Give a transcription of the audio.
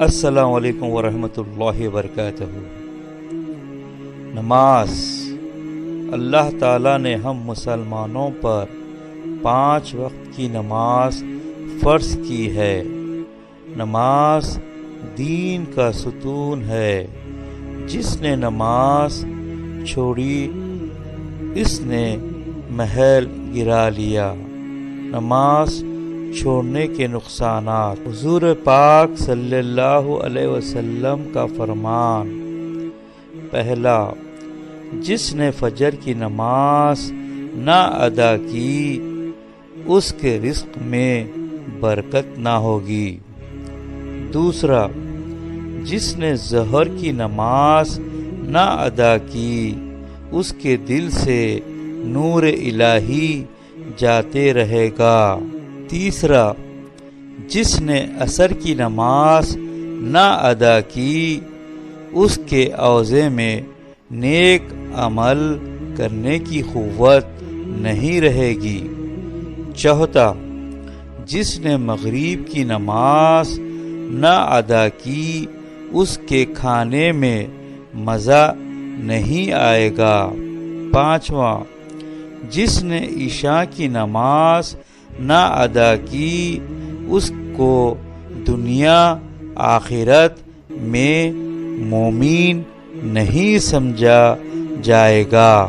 السلام علیکم ورحمۃ اللہ وبرکاتہ۔ نماز اللہ تعالیٰ نے ہم مسلمانوں پر 5 وقت کی نماز فرض کی ہے۔ نماز دین کا ستون ہے۔ جس نے نماز چھوڑی اس نے محل گرا لیا۔ نماز چھوڑنے کے نقصانات۔ حضور پاک صلی اللہ علیہ وسلم کا فرمان: پہلا، جس نے فجر کی نماز نہ ادا کی اس کے رزق میں برکت نہ ہوگی۔ دوسرا، جس نے ظہر کی نماز نہ ادا کی اس کے دل سے نور الہی جاتے رہے گا۔ تیسرا، جس نے عصر کی نماز نہ ادا کی اس کے اوزے میں نیک عمل کرنے کی قوت نہیں رہے گی۔ چوتھا، جس نے مغرب کی نماز نہ ادا کی اس کے کھانے میں مزہ نہیں آئے گا۔ پانچواں، جس نے عشاء کی نماز نہ ادا کی اس کو دنیا آخرت میں مومن نہیں سمجھا جائے گا۔